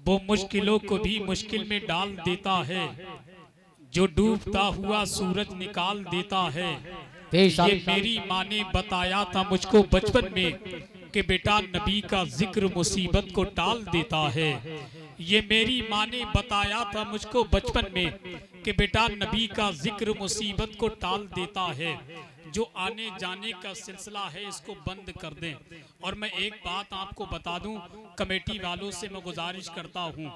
वो मुश्किलों को भी मुश्किल में डाल देता है, जो डूबता हुआ सूरज निकाल देता है। ये मेरी माँ ने बताया था मुझको बचपन में कि बेटा नबी का जिक्र मुसीबत को टाल देता है। ये मेरी माँ ने बताया था मुझको बचपन में कि बेटा नबी का जिक्र मुसीबत को टाल देता है। जो आने जाने का सिलसिला है इसको बंद कर दें। और मैं एक बात आपको बता दूं, कमेटी वालों से मैं गुजारिश करता हूं,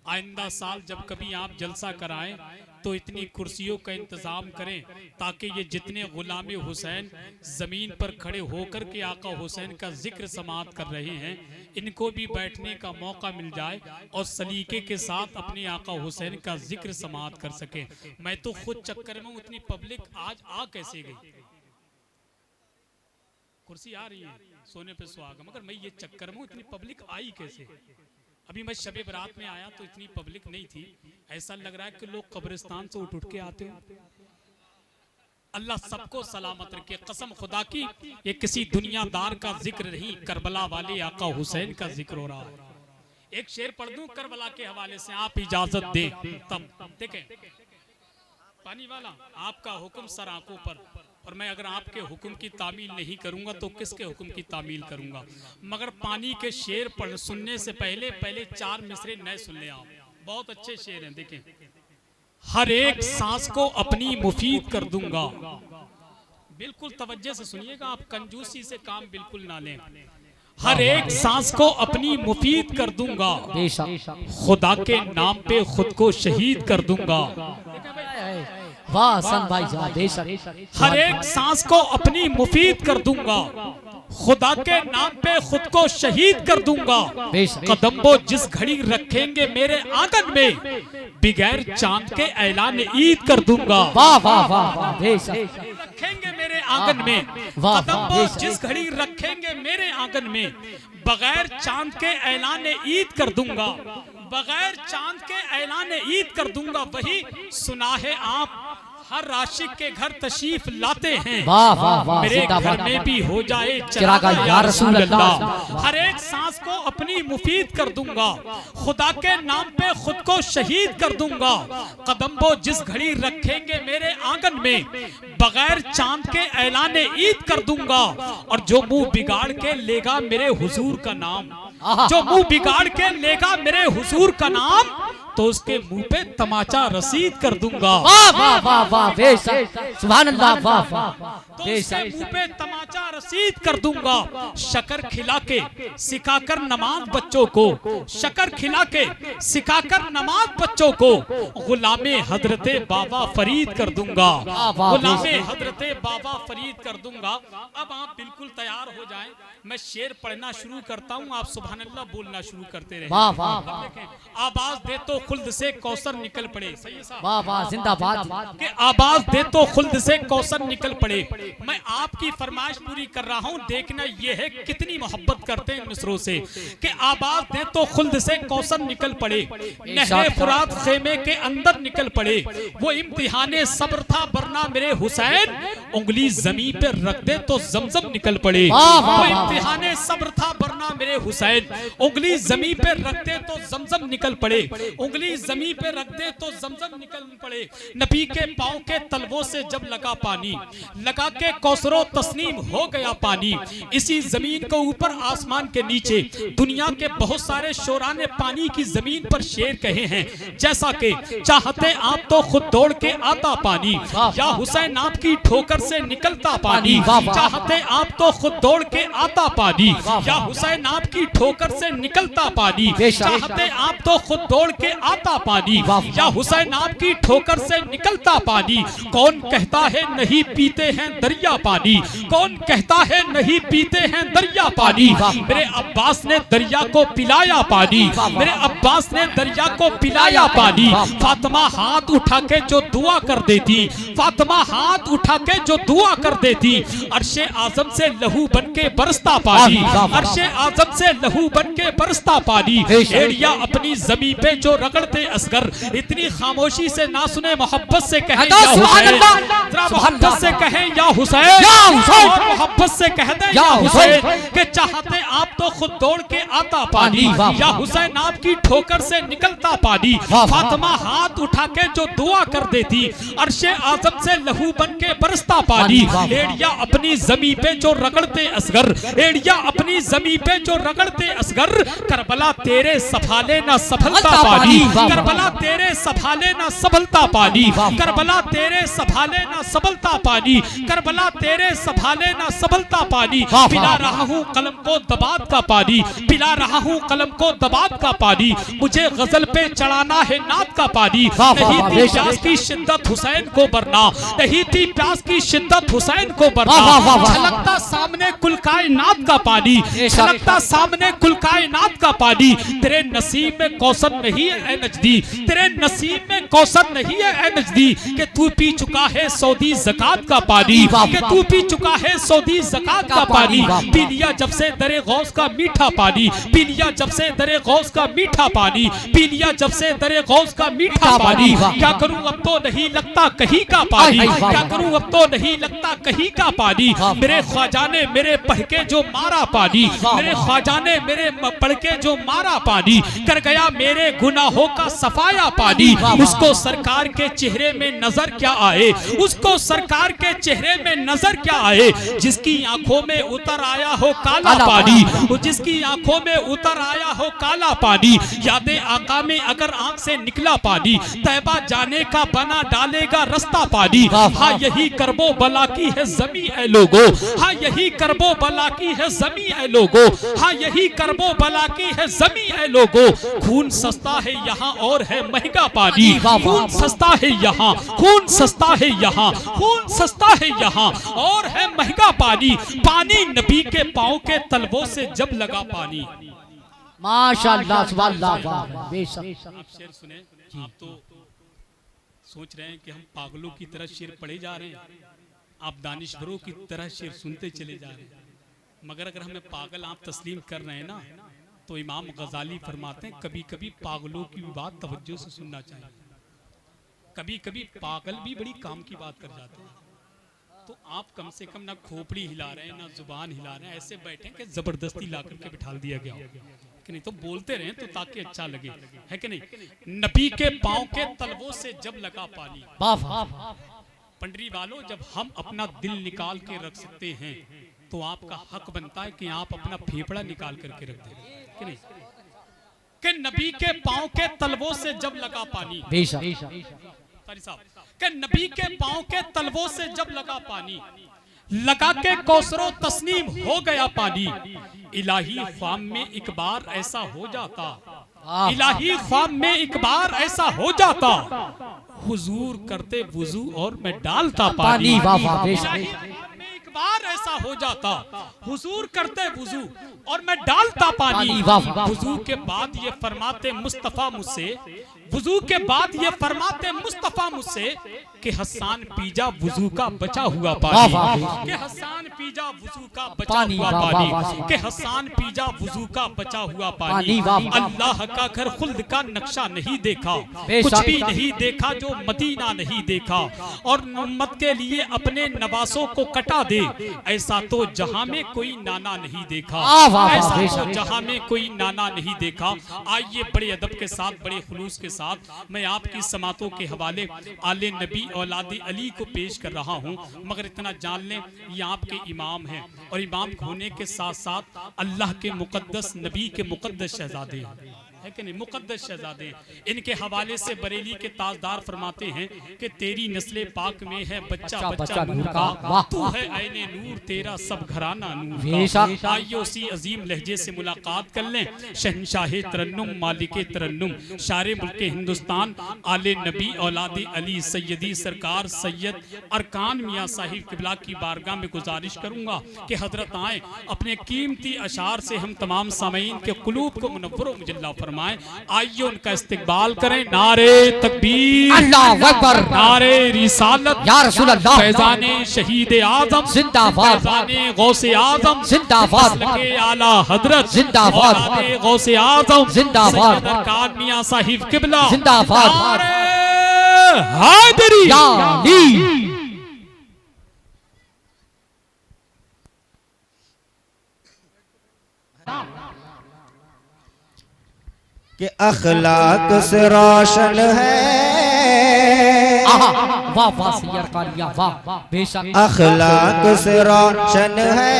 आइंदा साल जब कभी आप जलसा कराएं तो इतनी कुर्सियों का इंतजाम करें ताकि ये जितने गुलाम हुसैन जमीन पर खड़े होकर के आका हुसैन का जिक्र समाअत कर रहे हैं, इनको भी बैठने का मौका मिल जाए और सलीके के साथ अपने आका हुसैन का जिक्र समाअत कर सके। मैं तो खुद चक्कर में हूं, इतनी पब्लिक आज आ कैसे गई? कुर्सी आ रही है सोने पे सुहागा, मगर मैं ये चक्कर में हूं, इतनी पब्लिक आई कैसे? अभी मैं शबे बरात में आया तो इतनी पब्लिक नहीं थी। ऐसा लग रहा है कि लोग कब्रिस्तान से उठ के आते हैं। अल्लाह सबको सलामत रखे। कसम खुदा की ये किसी दुनियादार का जिक्र नहीं, करबला वाले आका हुसैन का जिक्र हो रहा है। एक शेर पढ़ दूं करबला के हवाले से, आप इजाजत दें तब। देखें पानी वाला, आपका हुक्म सर आंखों पर, और मैं अगर आपके हुक्म की तामील नहीं करूंगा तो किसके हुक्म की तामील करूंगा? मगर पानी के शेर पढ़ सुनने से पहले 4 मिसरे नए सुन ले आप, बहुत अच्छे शेर हैं। देखें, हर एक सांस को अपनी मुफीद कर दूंगा। बिल्कुल तवज्जो से सुनिएगा, आप कंजूसी से काम बिल्कुल ना लें। हर एक सांस को अपनी मुफीद कर दूंगा, खुदा के नाम पे खुद को शहीद कर दूंगा। वाह सन भाई बेशक। हर एक सांस को अपनी मुफीद कर दूंगा, खुदा के नाम पे खुद को शहीद कर दूंगा। कदम वो जिस घड़ी रखेंगे मेरे आंगन में, बगैर चांद के ऐलान ईद कर दूंगा। वाह वाह वाह बेशक। रखेंगे मेरे आंगन में, कदम वो जिस घड़ी रखेंगे मेरे आंगन में, बगैर चांद के ऐलान ईद कर दूंगा। बगैर चांद के ऐलान ईद कर दूंगा। वही सुना है आप हर आशिक के घर तशरीफ लाते हैं। वाह वाह वाह। मेरे घर में भी हो जाए चिरागा या रसूल अल्लाह। हर एक सांस को अपनी मुफीद कर दूंगा, खुदा के नाम पे खुद को शहीद कर दूंगा। कदम वो जिस घड़ी रखेंगे मेरे आंगन में, बगैर चांद के ऐलान ईद कर दूंगा। और जो मुंह बिगाड़ के लेगा मेरे हुजूर का नाम, जो मुंह बिगाड़ के लेगा मेरे हुजूर का नाम, तो उसके मुंह पे तमाचा रसीद कर दूंगा। वाह वाह वाह वाह बेशक। सुभान अल्लाह। वाह वाह। तो उसके मुंह पे तमाचा रसीद कर दूंगा। शकर खिला के सिखाकर नमाज बच्चों को, शकर खिला के सिखाकर नमाज बच्चों को, गुलामे हजरते बाबा फरीद कर दूंगा। गुलामे हजरते बाबा फरीद कर दूंगा। अब आप बिल्कुल तैयार हो जाएं, मैं शेर पढ़ना शुरू करता हूँ, आप सुभान अल्लाह बोलना शुरू करते रहे। वाह वाह। आवाज दे तो खुल्द से कौसर निकल पड़े। सही है साहब? वाह वाह जिंदाबाद। कि आवाज दे तो खुल्द से कौसर निकल पड़े। मैं आपकी फरमाइश पूरी कर रहा हूँ, देखना ये है कितनी मोहब्बत करते हैं मिसरों से। कि आवाज दे तो खुल्द से कौसर निकल पड़े, नहरे फुरात खेमे के अंदर निकल पड़े। वो इम्तिहाने सब्र था वरना मेरे हुसैन, उंगली जमीन पे रख दे तो जमजम निकल पड़े। वो इम्तिहाने सब्र था वरना मेरे हुसैन, उंगली जमीन पे रख दे तो जमजम निकल पड़े। उंगली जमीन पे रख दे तो जमजम निकल पड़े। नबी के पांव के तलवों से जब लगा पानी, लगा के कौसरो तस्नीम हो गया पानी। इसी जमीन को ऊपर आसमान के नीचे दुनिया के बहुत सारे शोरा ने पानी की जमीन पर शेर कहे हैं, जैसा कि चाहते आप तो खुद दौड़ के आता पानी, या हुसैन आपकी ठोकर से निकलता पानी। चाहते आप तो खुद दौड़ के आता पानी, या हुसैन आपकी ठोकर से निकलता पानी। चाहते आप तो खुद दौड़ के आता पानी, या हुसैन आपकी ठोकर से निकलता पानी। कौन कहता है नहीं पीते हैं दरिया पानी, कौन कहता है नहीं पीते हैं दरिया पानी। मेरे अब्बास ने दरिया को पिलाया पानी, मेरे अब्बास ने दरिया को पिलाया पानी। फातिमा हाथ उठा के जो दुआ कर देती, फातिमा हाथ उठा के जो दुआ कर देती, अर्शे आजम से लहू बन के बरसता पानी, अर्शे आजम से लहू बन के बरसता पानी। एड़िया अपनी जमीन पे जो रगड़ते असगर, इतनी खामोशी से ना सुने मोहब्बत से कहे जरा मोहब्बत से कहें या हुसैन, और मोहब्बत से कह दें या हुसैन, कि चाहते आप तो खुद दौड़ के आता पानी, या हुसैन आपकी ठोकर से निकलता पानी। फातिमा हाथ उठा के जो दुआ कर देती, अर्शे आजम से लहू बन के बरसता पानी। एड़िया अपनी जमी पे जो रगड़ते असगर, एड़िया अपनी जमी पे जो रगड़ते असगर, करबला तेरे सफाले ना सफलता पानी, करबला तेरे सफाले ना सबलता पानी, करबला तेरे सफाले ना सबलता पानी, करबला तेरे सफाले ना सबलता पानी। पिला रहा हूँ कलम को दबात का पानी, पिला रहा हूँ कलम को दबात का पानी, मुझे गजल पे चढ़ाना है नात का पानी। नहीं थी प्यास की शिद्दत हुसैन को बरना, नहीं थी प्यास की शिद्दत हुसैन को बरना। छलकता सामने कुल कायनात का पानी, छलकता सामने कुल कायनात का पानी। तेरे नसीब में कौसर नहीं है नजदी, तेरे नसीब में कौसर नहीं है नजदी, कि तू पी चुका है सऊदी ज़कात का पानी, कि तू पी चुका है सऊदी ज़कात का पानी। पी लिया जब से दरे गौस का मीठा पानी, पी लिया जब से दरे गौस का मीठा पानी, पी लिया जब से दरे गौस का मीठा पानी। क्या करूं अब तो नहीं लगता कहीं का पानी, क्या करूं अब तो नहीं लगता कहीं का पानी। मेरे ख्वाजा ने मेरे पढ़ के जो मारा पानी, मेरे ख्वाजा ने मेरे पढ़ के जो मारा पानी, कर गया मेरे गुनाहों का सफाया पानी। उसको सरकार के चेहरे में नजर क्या आए, उसको सरकार के चेहरे में नजर क्या आए, जिसकी आंखों में उतर आया हो काला पानी, जिसकी आंखों में उतर आया हो काला पानी। यादें आका में अगर आंख से निकला पानी, तैबा जाने का बना डालेगा रास्ता पानी। हाँ यही करबो बला की है जमी है लोगो, हाँ यही करबो बला की है जमी है लोगो, हाँ यही करबो बला की है जमी है लोगो। खून सस्ता है यहाँ और है महंगा पानी, खून सस्ता है यहाँ, खून सस्ता है यहाँ, खून सस्ता है यहाँ और है महंगा पानी। पानी नबी के पाँव के तलवों से जब लगा पानी। माशाअल्लाह सुभानअल्लाह। बेशक आप शेर सुने, आप तो सोच रहे हैं कि हम पागलों की तरह शेर पढ़े जा रहे हैं, आप दानिशवरों की तरह शेर सुनते चले जा रहे हैं, मगर अगर हमें पागल आप तस्लीम कर रहे हैं ना, तो इमाम गजाली फरमाते हैं कभी कभी पागलों की भी बात तवज्जो से सुनना चाहिए। कभी कभी पागल भी बड़ी काम की बात कर जाते हैं, तो आप कम से कम ना खोपड़ी हिला रहे हैं ना जुबान हिला रहे हैं, ऐसे बैठे कि जबरदस्ती ला करके बिठा दिया गया कि नहीं, तो बोलते रहें तो ताकि अच्छा लगे, है कि नहीं। नबी के पाँव के तलवों से जब लगा पानी, पंडरी वालों जब हम अपना दिल निकाल के रख सकते हैं, तो आपका हक बनता है कि आप अपना फेफड़ा निकाल करके रख दें, कि नहीं। कि नबी के पाँव के तलवों से जब लगा पानी, कि नबी के पाँव के तलवों से जब लगा पानी, लगा के कौसरो तस्नीम हो गया पानी। इलाही ख्वाम में एक बार ऐसा हो जाता, इलाही ख्वाम में एक बार ऐसा हो जाता, हुजूर करते वुजू और मैं डालता पानी। बार ऐसा हो जाता, हुजूर करते वुजू और मैं डालता पानी। वुजू के बाद ये फरमाते मुस्तफा मुझसे, वुजू के बाद ये फरमाते मुस्तफा मुझसे कि हसन पीजा वुजू का बचा हुआ पानी, कि हसन पीजा वुजू का बचा हुआ पानी, कि हसन पीजा वुजू का बचा हुआ पानी। अल्लाह का घर खुल्द का नक्शा नहीं देखा, कुछ भी नहीं देखा जो मदीना नहीं देखा, और उम्मत के लिए अपने नवासों को कटा दे, ऐसा तो जहां में कोई नाना नहीं देखा, ऐसा तो जहां में कोई नाना नहीं देखा। आइए बड़े अदब के साथ, बड़े खुलूस के साथ मैं आपकी समातों के हवाले आले नबी औलाद अली को पेश कर रहा हूं, मगर इतना जान लें ये आपके इमाम हैं, और इमाम होने के साथ साथ अल्लाह के मुकद्दस नबी के मुकद्दस शहजादे हैं, है कि नहीं, मुकद्दस शहजादे। इनके हवाले से बरेली के ताजदार फरमाते हैं कि तेरी नस्ले पाक में है बच्चा बच्चा नूर का, तू है ऐने नूर तेरा सब घराना नूर का। आइए उसी अजीम लहजे से मुलाकात कर लें, शहंशाह तरन्नुम मालिके तरन्नुम शारे मुल्के हिंदुस्तान आले नबी औलाद अली सैयदी सरकार सैयद अरकान मियाँ साहिब किबला की बारगाह में गुजारिश करूंगा कि हजरत आए, अपने कीमती अशार से हम तमाम सामीन के कुलूब को मुनव्वर व मुजल्ला फरमाएं। आइए उनका इस्तिकबाल करें। नारे तकबीर, अल्लाहु अकबर, नारे रिसालत या रसूल अल्लाह, फैज़ाने शहीद आज़म जिंदाबाद, फैज़ाने गौसे आज़म जिंदाबाद, मसलके आला हजरत जिंदाबाद, औलादे गौसे आज़म जिंदाबाद, सैयद अरकान मियां साहिब किबला जिंदाबाद, नारे हैदरी, या अली, कि अखलाक से रोशन है। वाह वाह सैयद कालिया वाह बेशक। अखलाक से रोशन है,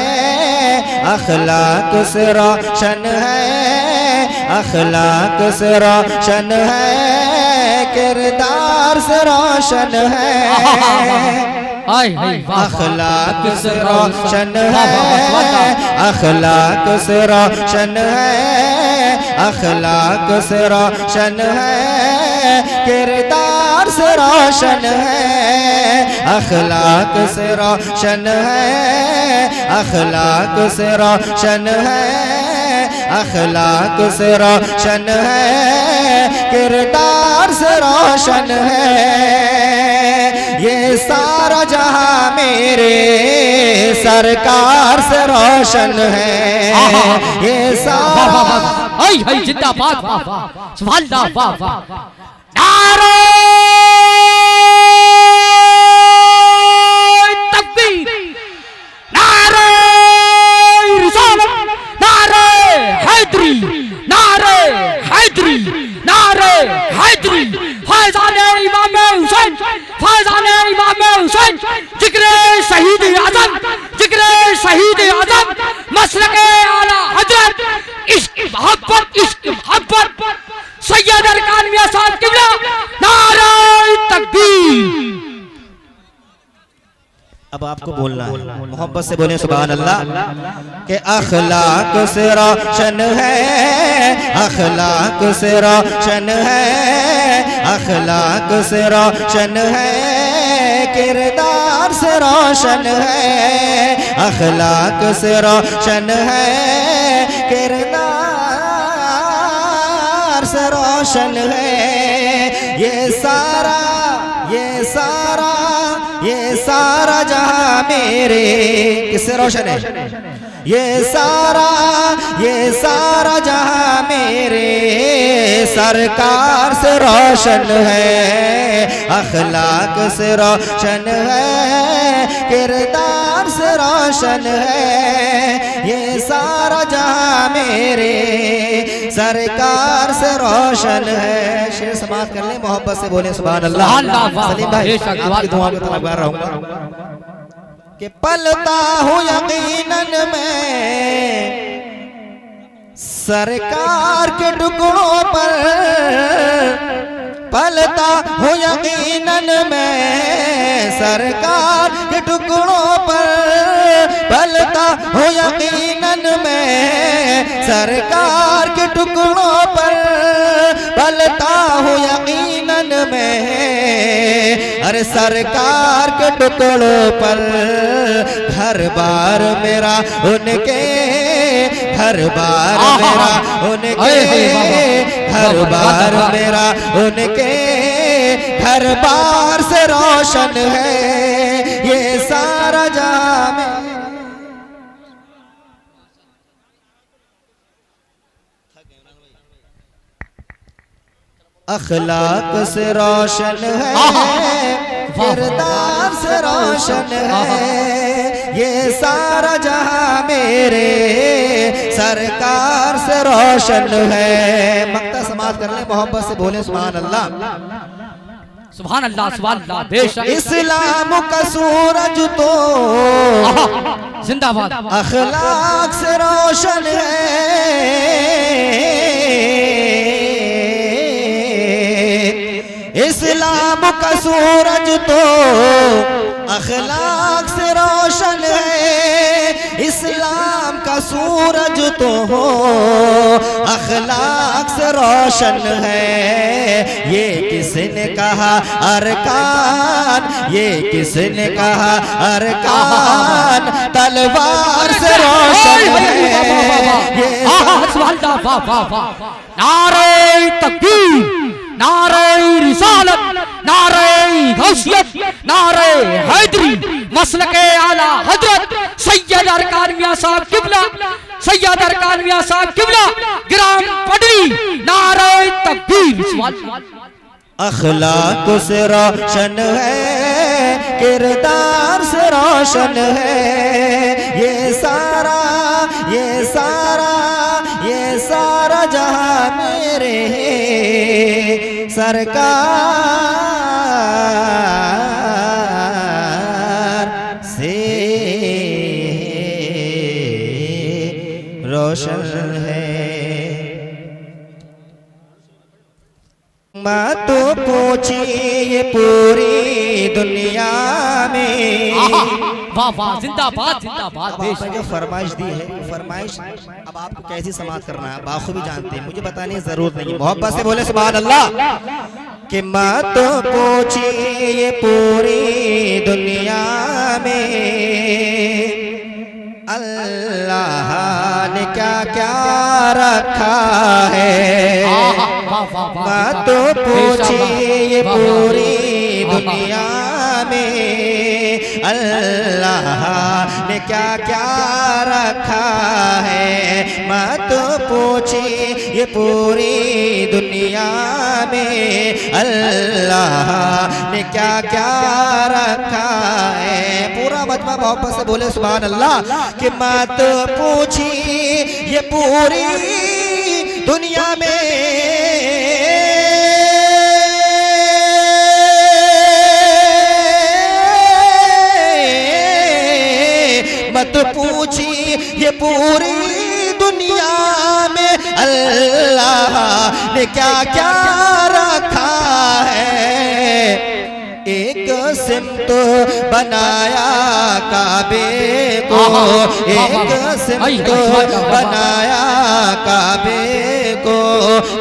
अखलाक से रोशन है, अखलाक से रोशन है, किरदार से रोशन है। अखलाक से रोशन है, अखलाक से रोशन है, अखलाक से रोशन है, किरदार से रोशन है। अखलाक से रोशन है, अखलाक से रोशन है, अखलाक से रोशन है, किरदार से रोशन है। ये सारा जहां मेरे सरकार से रोशन है। ये सारा जिंदाबाद वाह वाह सुभान अल्लाह वाह वाह। नारे तकबीर, नारे रिसालत, नारे हैदरी, नारे हैदरी, नारे हैदरी। फैज़ाने इमाम हुसैन, फैज़ाने इमाम हुसैन, जिक्रे शहीद आज़म, जिक्रे शहीद आज़म, मसलके आला हज़रत, इश्क मोहब्बत, इश्क मोहब्बत, सैयद अरकान मियां साहब किबला, नारे तकबीर। अब आपको बोलना है, मोहब्बत से बोले सुभान अल्लाह। के अखलाक से रोशन है, अखलाक से रोशन है, अखलाक से रोशन है, किरदार से रोशन है। अखलाक से रोशन है, किरदार से रोशन है। ये सारा, ये सारा, ये सारा जहां मेरे किससे रोशन है। ये सारा, ये सारा जहां मेरे सरकार से रोशन है। अखलाक से रोशन है, किरदार से रोशन है। ये सारा जहां मेरे सरकार से रोशन है। शेर समाप्त कर ले, मोहब्बत से बोले सुभान अल्लाह। सलीम भाई आपकी दुआ में तलबगार रहूंगा कि पलता हूँ यकीनन मैं सरकार के टुकड़ों पर, पलता हूँ यकीनन मैं सरकार के टुकड़ों पर, पलता हूँ यकीनन मैं सरकार के टुकड़ों पर, पलता हूँ यकीनन मैं अरे सरकार के टुकड़ों पर। घर बार मेरा उनके, घर बार मेरा उनके, घर बार मेरा उनके, घर बार से रोशन है। ये सारा जहां में अखलाक से रोशन है, किरदार से रोशन है। ये सारा जहां मेरे सरकार से रोशन है। मक्ता समाप्त कर ले, मोहब्बत से बोले सुभान अल्लाह। सुभान अल्लाह सुभान अल्लाह बेशक। इस्लाम का सूरज तो जिंदाबाद अखलाक से रोशन है। इस्लाम का सूरज तो अखलाक से रोशन है। इस्लाम का सूरज तो हो अखलाक से रोशन है। ये किसने कहा अरकान, ये किसने कहा अरकान तलवार से रोशन है। नारे तकबीर, नारे रिसालत, नारे गौसियत, नारे हैदरी, मसलके आला हजरत सैयद अरकान मियां साहब किबला, सैयद अरकान मियां साहब किबला, ग्राम पडरी, नारे तकबीर। अखलाक से रोशन है, किरदार से रोशन है। ये सारा, ये सारा, ये सारा जहां मेरे सरकार से रोशन है। मैं तो पूछी ये पूरी दुनिया में। वाह वाह, जिंदाबाद जिंदाबाद। आपने जो फरमाइश दी है, फरमाइश अब आपको कैसी समाप्त करना है बाखूबी जानते हैं, मुझे बताने की जरूरत नहीं। मोहब्बत से बोले सुभान अल्लाह। कि मैं तो पूछी ये पूरी दुनिया में अल्लाह ने क्या क्या रखा है। मैं तो पूछी ये पूरी दुनिया में अल्लाह ने क्या क्या रखा है। मैं तो पूछी ये पूरी दुनिया में अल्लाह ने क्या क्या रखा है। पूरा मजमा मोहब्बत से बोले सुभान अल्लाह। कि मैं तो पूछी ये पूरी दुनिया में मत पूछी ये पूरी दुनिया में अल्लाह ने क्या क्या रखा है। एक सिमत बनाया काबे को, एक सिमत बनाया काबे को,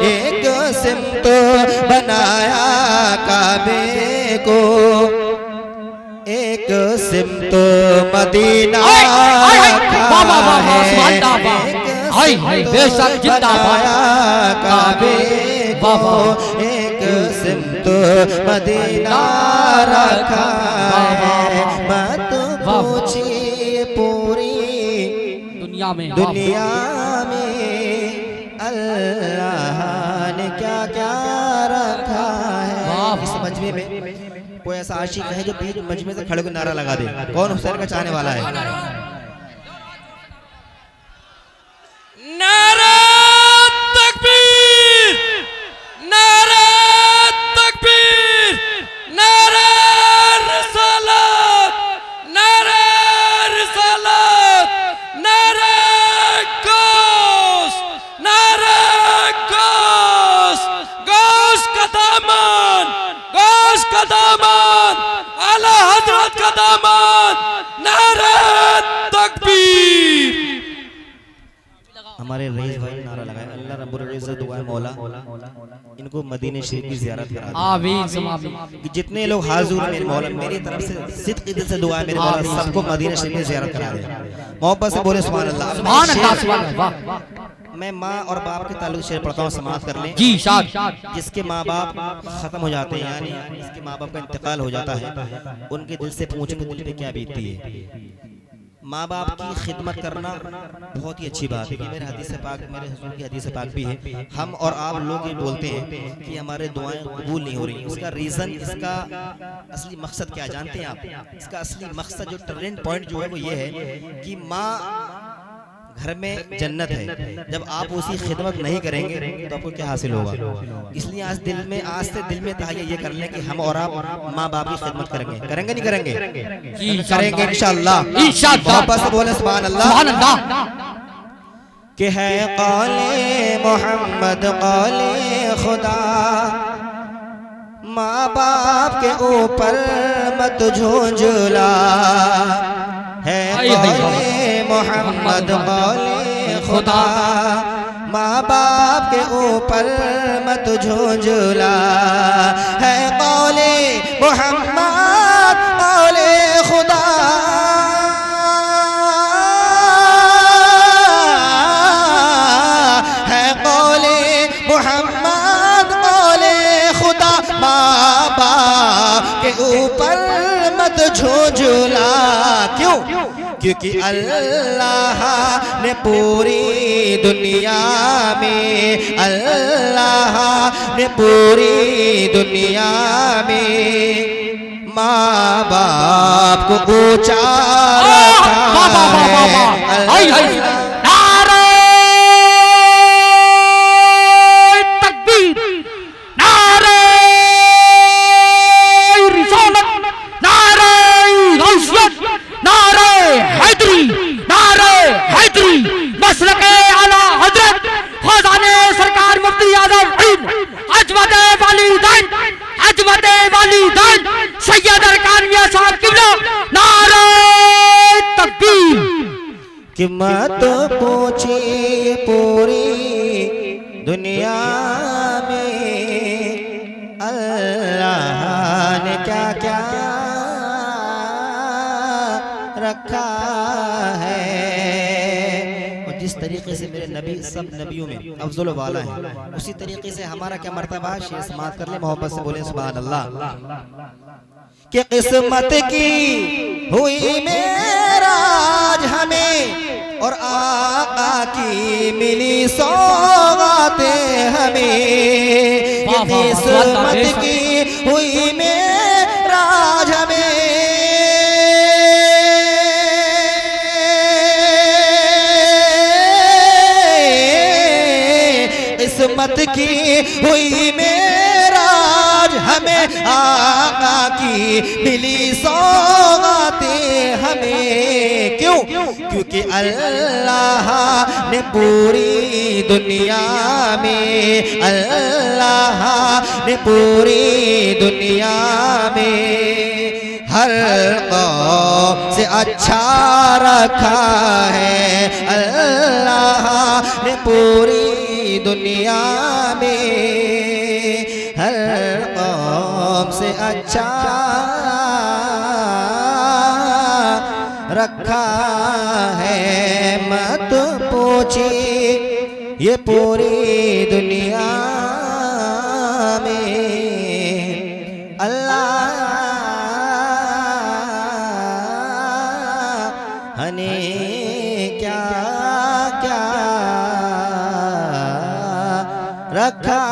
एक सिमत बनाया काबे को, एक सिमत मदीना बनाया काबे को, एक सिमत मदीना रखा है। मत पूछी पूरी दुनिया में अल्लाह ने क्या क्या रखा है। इस मजमे में कोई ऐसा आशिक है जो बीच मजमे से खड़े को नारा लगा दे, कौन हुसैन का चाहने वाला है? नारा तकबीर, नारा तकबीर, नारा रिसालत, नारा रिसालत, नारा गौस, नारा गौस, गौस का दामन, गौस का दामन, आला हजरत का दामन, नारा तकबीर। हमारे रईस भाई नारा लगाए, अल्लाह रब्बुल इज्जत दुआ है मौला इनको मदीने शरीफ की ज़ियारत करा दे। आमीन। जितने लोग हाज़िर हैं मेरे मौला, मेरी तरफ से सिद्क़ दिल से दुआ है मेरे मौला सबको मदीने शरीफ की ज़ियारत करा दे। मोहब्बत से बोले सुभान अल्लाह। सुभान अल्लाह, सुभान अल्लाह। मैं माँ और बाप के ताल्लुक शेर पढ़ता हूँ, समाप्त कर लें। जी शाद। जिसके माँ बाप खत्म हो जाते हैं, यानी जिसके माँ बाप का इंतकाल हो जाता है, उनके दिल से पूछो कि दिल पे क्या बीतती है। माँ बाप की खिदमत करना बहुत ही अच्छी बात है। मेरे हदीस पाक, मेरे हुजूर की हदीस पाक भी है। हम और आप लोग ये बोलते हैं कि हमारे दुआएं कबूल नहीं हो रही। इसका रीज़न, इसका असली मकसद क्या जानते हैं आप? इसका असली मकसद जो टर्निंग पॉइंट जो है वो ये है कि माँ घर में जन्नत है। जब आप उसकी खिदमत नहीं करेंगे तो आपको क्या हासिल होगा? इसलिए आज दिल में, आज से दिल में तहैया ये कर लें कि हम और आप माँ बाप की खिदमत करेंगे। करेंगे नहीं करेंगे? करेंगे इंशाअल्लाह। मोहब्बत से बोले सुभान अल्लाह। कि है कौले मोहम्मद कौले खुदा, माँ बाप के ऊपर मत झुंझला। है कौले मोहम्मद कौले खुदा, माँ बाप के ऊपर मत झुंझला। है कौले मोहम्मद कौले खुदा, है कौले मोहम्मद कौले खुदा, माँ बाप के ऊपर मत झुंझला। क्यों? क्योंकि अल्लाह ने पूरी दुनिया में, अल्लाह ने पूरी दुनिया में माँ बाप को ऊंचा रखा है। कि मत पूछिए पूरी दुनिया में अल्लाह ने क्या क्या रखा है। और जिस तरीके से मेरे नबी सब नबियों में अफजल वाला है, उसी तरीके से हमारा क्या मर्तबा है, शेर समात कर ले, मोहब्बत से बोले सुभान अल्लाह। कि किस्मत की हुई मेराज हमें और आका की मिली सौगातें हमें। कि किस्मत की हुई मेराज हमें, किस्मत की हुई मेराज हमें, आका की मिली सौगातें हमें। क्यों? क्योंकि अल्लाह ने पूरी दुनिया में, अल्लाह ने पूरी दुनिया में हर कौम से अच्छा रखा है। अल्लाह ने पूरी दुनिया में हर कौम से अच्छा रखा है। मत पूछिए ये पूरी दुनिया में अल्लाह ने क्या क्या रखा